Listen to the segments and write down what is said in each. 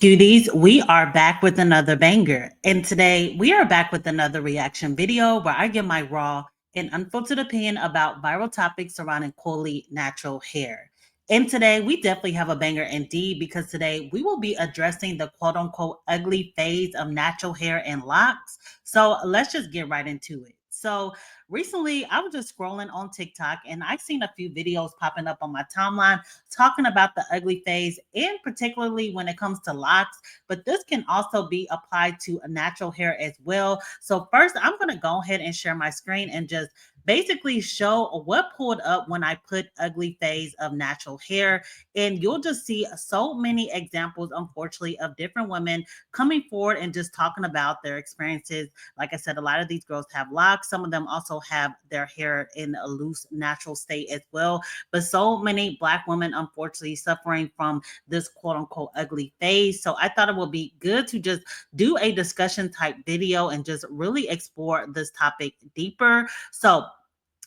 Cuties, we are back with another banger. And today we are back with another reaction video where I give my raw and unfiltered opinion about viral topics surrounding coily natural hair. And today we definitely have a banger indeed because today we will be addressing the quote unquote ugly phase of natural hair and locks. So let's just get right into it. So recently I was just scrolling on TikTok and I seen a few videos popping up on my timeline talking about the ugly phase, and particularly when it comes to locks, but this can also be applied to a natural hair as well. So, first, I'm going to go ahead and share my screen and just basically show what pulled up when I put ugly phase of natural hair. And you'll just see so many examples, unfortunately, of different women coming forward and just talking about their experiences. Like I said, a lot of these girls have locks. Some of them also have their hair in a loose, natural state as well. But so many Black women, unfortunately, suffering from this quote unquote ugly phase. So I thought it would be good to just do a discussion type video and just really explore this topic deeper. So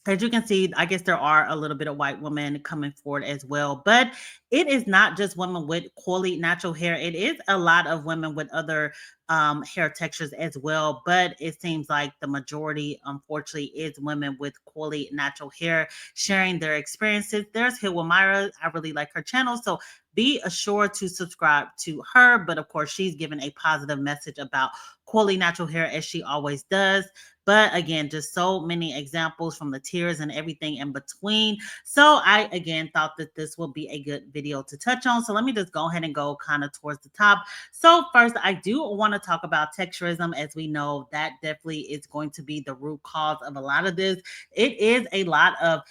as you can see, I guess there are a little bit of white women coming forward as well, but it is not just women with coily natural hair. It is a lot of women with other hair textures as well, but it seems like the majority, unfortunately, is women with coily natural hair sharing their experiences. There's Hill with Myra. I really like her channel, so be assured to subscribe to her. But of course, she's given a positive message about coily natural hair as she always does. But again, just so many examples from the tiers and everything in between. So I again thought that this would be a good video to touch on. So let me just go ahead and go kind of towards the top. So first, I do want to talk about texturism. As we know, that definitely is going to be the root cause of a lot of this. It is a lot of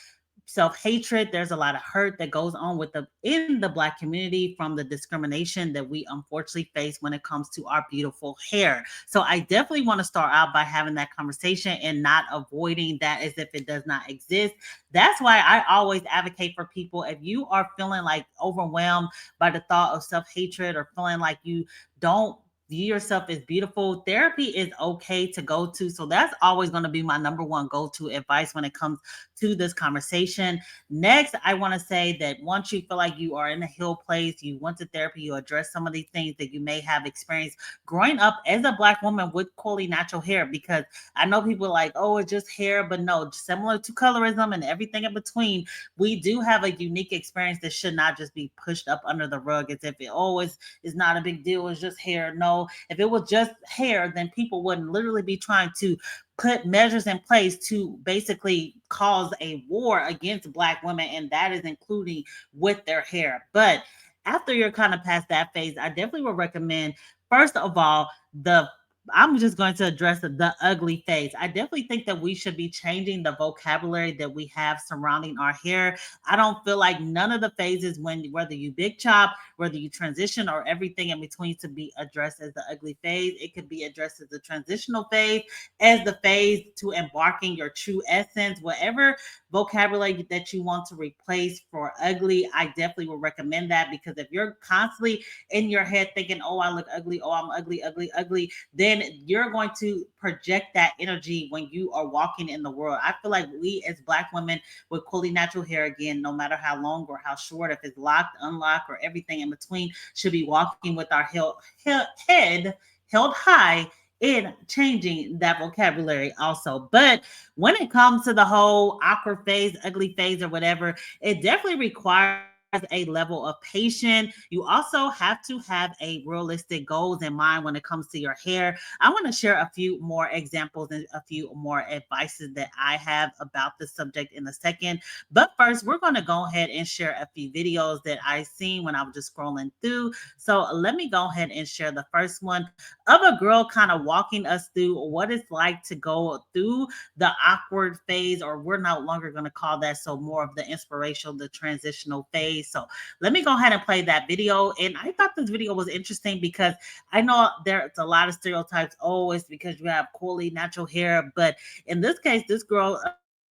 self-hatred. There's a lot of hurt that goes on with the in the Black community from the discrimination that we unfortunately face when it comes to our beautiful hair. So I definitely want to start out by having that conversation and not avoiding that as if it does not exist. That's why I always advocate for people, if you are feeling like overwhelmed by the thought of self-hatred or feeling like you don't view yourself as beautiful, therapy is okay to go to. So that's always going to be my number one go-to advice when it comes to this conversation. Next, I want to say that once you feel like you are in a healed place, you went to therapy, you address some of these things that you may have experienced growing up as a Black woman with coily natural hair. Because I know people are like, oh, it's just hair, but no, similar to colorism and everything in between, we do have a unique experience that should not just be pushed up under the rug as if it always is not a big deal, it's just hair. No, if it was just hair, then people wouldn't literally be trying to put measures in place to basically cause a war against Black women, and that is including with their hair. But after you're kind of past that phase, I definitely would recommend, first of all, the I'm just going to address the ugly phase. I definitely think that we should be changing the vocabulary that we have surrounding our hair. I don't feel like none of the phases, when whether you big chop, whether you transition, or everything in between, to be addressed as the ugly phase. It could be addressed as the transitional phase, as the phase to embarking your true essence. Whatever vocabulary that you want to replace for ugly, I definitely would recommend that, because if you're constantly in your head thinking, oh, I look ugly, oh, I'm ugly, ugly, ugly, then you're going to project that energy when you are walking in the world. I feel like we as Black women with coily natural hair, again, no matter how long or how short, if it's locked, unlocked, or everything in between, should be walking with our head held high in changing that vocabulary also. But when it comes to the whole awkward phase, ugly phase, or whatever, it definitely requires a level of patience. You also have to have a realistic goals in mind when it comes to your hair. I want to share a few more examples and a few more advices that I have about the subject in a second. But first, we're going to go ahead and share a few videos that I seen when I was just scrolling through. So let me go ahead and share the first one of a girl kind of walking us through what it's like to go through the awkward phase, or we're no longer going to call that, so more of the inspirational, the transitional phase. So let me go ahead and play that video. And I thought this video was interesting because I know there's a lot of stereotypes. Oh, it's because you have coily natural hair. But in this case, this girl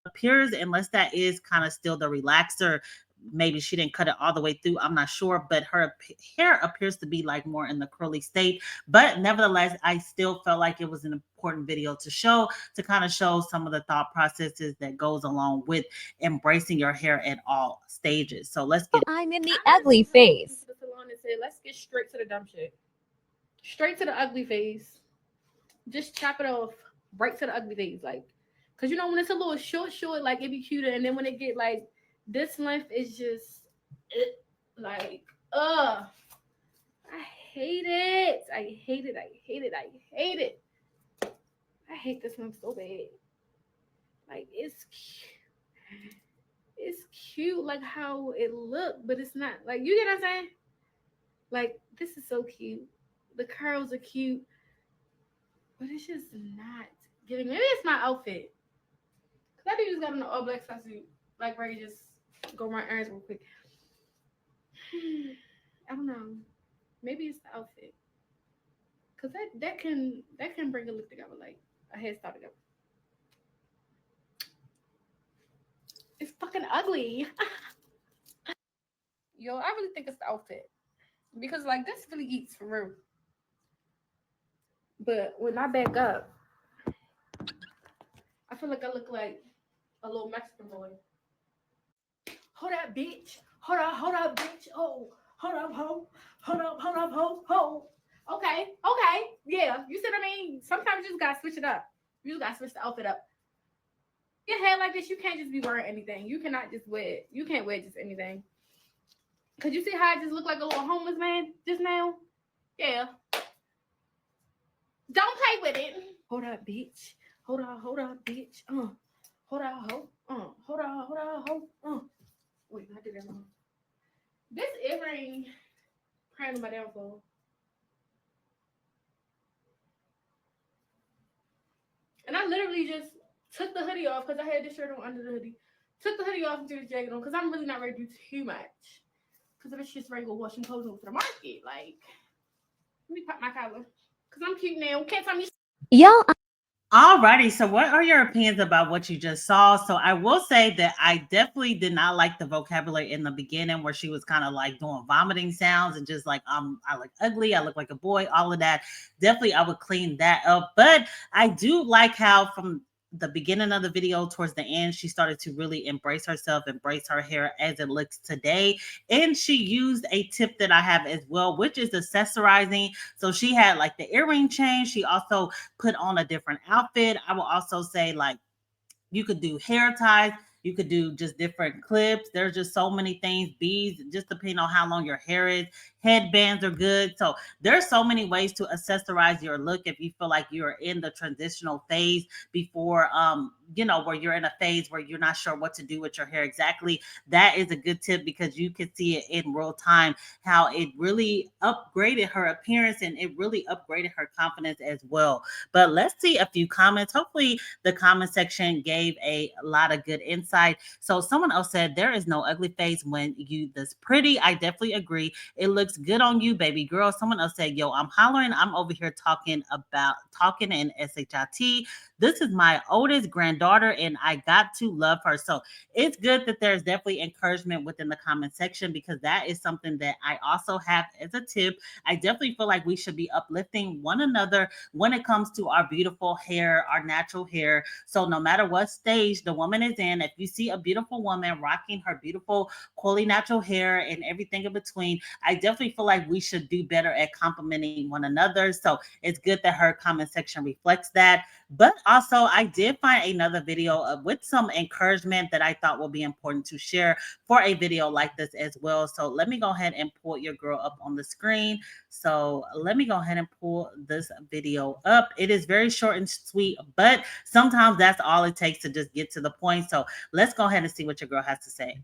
appears, unless that is kind of still the relaxer, maybe she didn't cut it all the way through, I'm not sure, but her hair appears to be like more in the curly state. But nevertheless, I still felt like it was an important video to show, to kind of show some of the thought processes that goes along with embracing your hair at all stages. So let's get I'm in the ugly phase. The salon and said, "Let's get straight to the dumb shit." straight to the ugly phase. Just chop it off right to the ugly phase, like, cause you know when it's a little short, like it be cuter, and then when it get like this length, is just like, I hate it. I hate it. I hate it. I hate it. I hate this one so bad. Like it's cute, like how it look, but it's not. Like, you get what I'm saying? Like, this is so cute. The curls are cute, but it's just not giving. Maybe it's my outfit. Cause I think just got on an all black suit, like where you just go run errands real quick. I don't know. Maybe it's the outfit. Cause that can bring a look together, like a hairstyle together. It's fucking ugly. Yo, I really think it's the outfit. Because like this really eats for real. But when I back up, I feel like I look like a little Mexican boy. Hold up, bitch. Hold up, bitch. Oh, hold up, ho. Hold up, ho. Okay. Yeah, you see what I mean? Sometimes you just gotta switch it up. You just gotta switch the outfit up. Your hair like this, you can't just be wearing anything. You cannot just wear it. You can't wear just anything. Cause you see how I just look like a little homeless man just now? Yeah. Don't play with it. Hold up, bitch. Hold up, bitch. Hold up, ho. Hold up, ho. Wait, I did that wrong. This earring praying on my downfall. And I literally just took the hoodie off because I had this shirt on under the hoodie. Took the hoodie off and threw the jacket on because I'm really not ready to do too much. Because if it's just ready to go washing clothes over to the market, like, let me pop my collar. Because I'm cute now. Can't tell me. Y'all, Alrighty, so what are your opinions about what you just saw? So I will say that I definitely did not like the vocabulary in the beginning where she was kind of like doing vomiting sounds and just like I look ugly, I look like a boy, all of that. Definitely I would clean that up. But I do like how from the beginning of the video towards the end, she started to really embrace herself, embrace her hair as it looks today. And she used a tip that I have as well, which is accessorizing. So she had like the earring chain. She also put on a different outfit. I will also say, like, you could do hair ties. You could do just different clips. There's just so many things. Beads, just depending on how long your hair is. Headbands are good. So there's so many ways to accessorize your look if you feel like you're in the transitional phase before, where you're in a phase where you're not sure what to do with your hair exactly. That is a good tip because you can see it in real time how it really upgraded her appearance and it really upgraded her confidence as well. But let's see a few comments. Hopefully the comment section gave a lot of good insight. So someone else said there is no ugly face when you this pretty. I definitely agree. It looks good on you, baby girl. Someone else said, yo, I'm hollering. I'm over here talking in SHIT. This is my oldest granddaughter and I got to love her. So it's good that there's definitely encouragement within the comment section because that is something that I also have as a tip. I definitely feel like we should be uplifting one another when it comes to our beautiful hair, our natural hair. So no matter what stage the woman is in, if you see a beautiful woman rocking her beautiful, curly natural hair and everything in between, I definitely feel like we should do better at complimenting one another. So it's good that her comment section reflects that. But also, I did find another video with some encouragement that I thought would be important to share for a video like this as well. So let me go ahead and pull your girl up on the screen. So let me go ahead and pull this video up. It is very short and sweet, but sometimes that's all it takes to just get to the point. So let's go ahead and see what your girl has to say.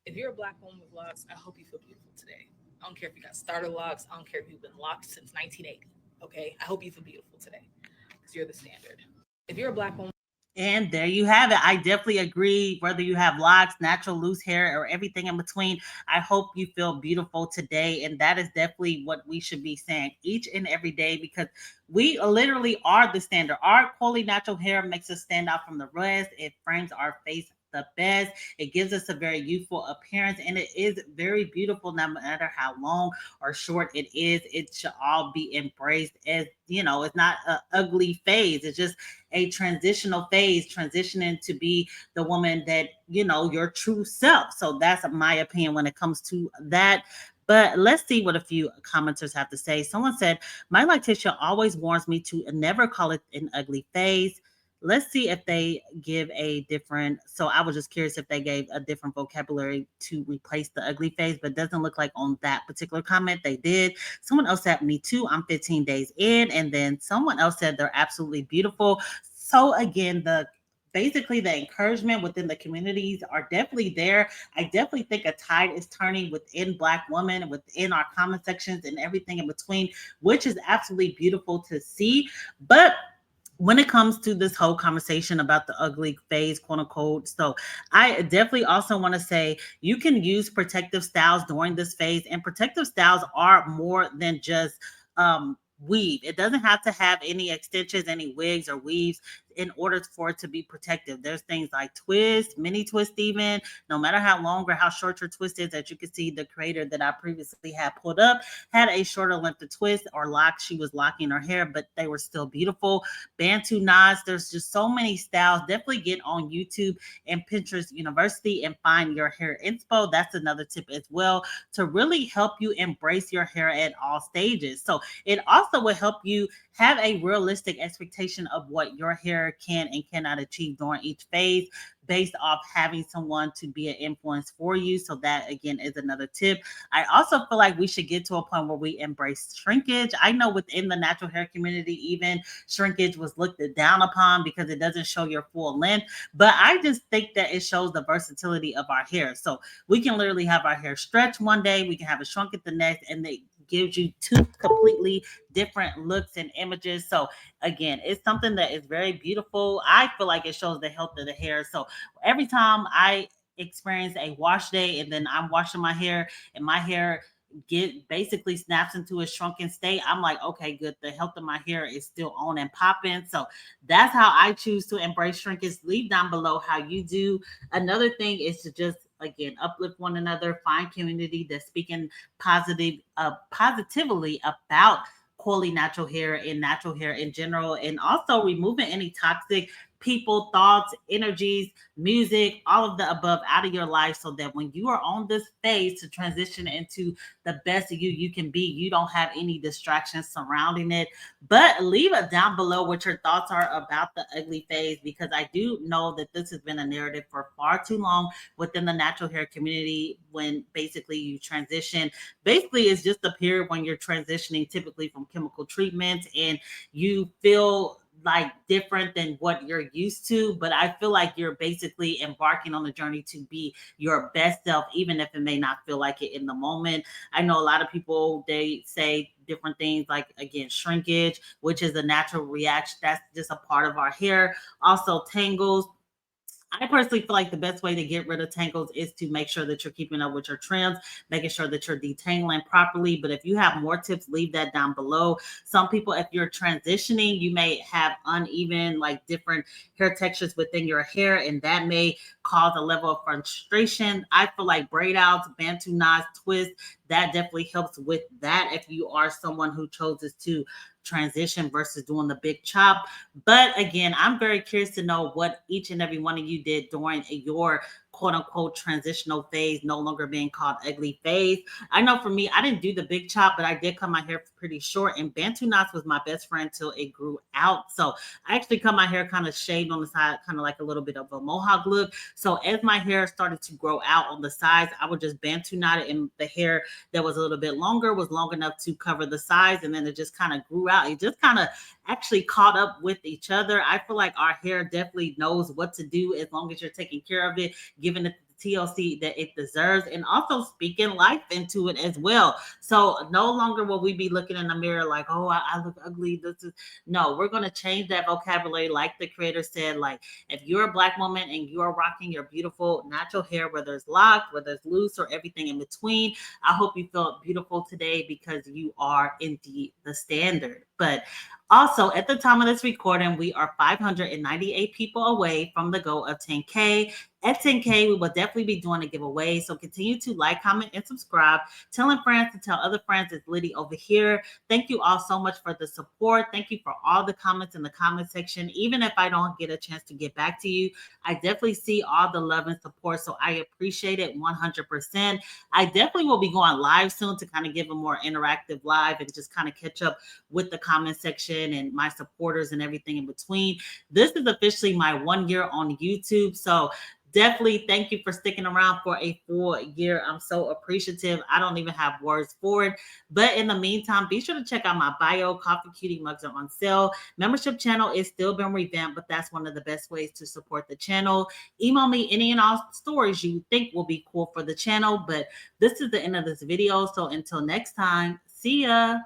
If you're a black woman with locks, I hope you feel beautiful today. I don't care if you got starter locks. I don't care if you've been locked since 1980. Okay, I hope you feel beautiful today because you're the standard. If you're a black woman, And there you have it. I definitely agree. Whether you have locks, natural loose hair, or everything in between, I hope you feel beautiful today. And that is definitely what we should be saying each and every day because we literally are the standard. Our curly natural hair makes us stand out from the rest. It frames our face the best. It gives us a very youthful appearance and it is very beautiful no matter how long or short it is. It should all be embraced as, it's not an ugly phase. It's just a transitional phase, transitioning to be the woman that, your true self. So that's my opinion when it comes to that. But let's see what a few commenters have to say. Someone said, my lactation always warns me to never call it an ugly phase. Let's see if they give a different. So I was just curious if they gave a different vocabulary to replace the ugly phase, but it doesn't look like on that particular comment they did. Someone else said, me too. I'm 15 days in. And then someone else said they're absolutely beautiful. So again, basically the encouragement within the communities are definitely there. I definitely think a tide is turning within Black women, within our comment sections and everything in between, which is absolutely beautiful to see. But when it comes to this whole conversation about the ugly phase, quote unquote, so I definitely also want to say you can use protective styles during this phase, and protective styles are more than just weave. It doesn't have to have any extensions, any wigs or weaves in order for it to be protective. There's things like twist, mini twist, even no matter how long or how short your twist is. As you can see, the creator that I previously had pulled up had a shorter length of twist or lock. She was locking her hair, but they were still beautiful. Bantu knots. There's just so many styles. Definitely get on YouTube and Pinterest University and find your hair inspo. That's another tip as well to really help you embrace your hair at all stages. So it also will help you have a realistic expectation of what your hair can and cannot achieve during each phase based off having someone to be an influence for you. So that again is another tip. I also feel like we should get to a point where we embrace shrinkage. I know within the natural hair community, even shrinkage was looked down upon because it doesn't show your full length. But I just think that it shows the versatility of our hair. So we can literally have our hair stretched one day, we can have it shrunk at the next, and they gives you two completely different looks and images. So again, it's something that is very beautiful. I feel like it shows the health of the hair. So every time I experience a wash day and then I'm washing my hair and my hair get basically snaps into a shrunken state, I'm like, okay, good. The health of my hair is still on and popping. So that's how I choose to embrace shrinkage. Leave down below how you do. Another thing is to just again uplift one another, find community that's speaking positively about quality natural hair and natural hair in general, and also removing any toxic people, thoughts, energies, music, all of the above out of your life, so that when you are on this phase to transition into the best of you can be, you don't have any distractions surrounding it. But leave it down below what your thoughts are about the ugly phase, because I do know that this has been a narrative for far too long within the natural hair community. When basically you transition, basically it's just a period when you're transitioning typically from chemical treatments and you feel like different than what you're used to. But I feel like you're basically embarking on a journey to be your best self, even if it may not feel like it in the moment. I know a lot of people, they say different things like, again, shrinkage, which is a natural reaction. That's just a part of our hair. Also tangles. I personally feel like the best way to get rid of tangles is to make sure that you're keeping up with your trims, making sure that you're detangling properly. But if you have more tips, leave that down below. Some people, if you're transitioning, you may have uneven, like different hair textures within your hair, and that may cause a level of frustration. I feel like braid outs, bantu knots, twists, that definitely helps with that if you are someone who chooses to transition versus doing the big chop. But again, I'm very curious to know what each and every one of you did during your quote unquote transitional phase, no longer being called ugly phase. I know for me, I didn't do the big chop, but I did cut my hair pretty short, and bantu knots was my best friend till it grew out. So I actually cut my hair kind of shaved on the side, kind of like a little bit of a mohawk look. So as my hair started to grow out on the sides, I would just bantu knot it, and the hair that was a little bit longer was long enough to cover the sides, and then it just kind of grew out. It just kind of actually caught up with each other. I feel like our hair definitely knows what to do as long as you're taking care of it, giving it the TLC that it deserves, and also speaking life into it as well. So no longer will we be looking in the mirror like, oh, I look ugly. This is no, we're going to change that vocabulary. Like the creator said, like if you're a Black woman and you are rocking your beautiful natural hair, whether it's locked, whether it's loose, or everything in between, I hope you felt beautiful today because you are indeed the standard. But also, at the time of this recording, we are 598 people away from the goal of 10K. At 10K, we will definitely be doing a giveaway. So continue to like, comment, and subscribe. Telling friends to tell other friends it's Liddy over here. Thank you all so much for the support. Thank you for all the comments in the comment section. Even if I don't get a chance to get back to you, I definitely see all the love and support. So I appreciate it 100%. I definitely will be going live soon to kind of give a more interactive live and just kind of catch up with the comment section and my supporters and everything in between. This is officially my 1 year on YouTube. So definitely thank you for sticking around for a full year. I'm so appreciative. I don't even have words for it. But in the meantime, be sure to check out my bio. Coffee Cutie mugs are on sale. Membership channel is still been revamped, but that's one of the best ways to support the channel. Email me any and all stories you think will be cool for the channel. But this is the end of this video. So until next time, see ya.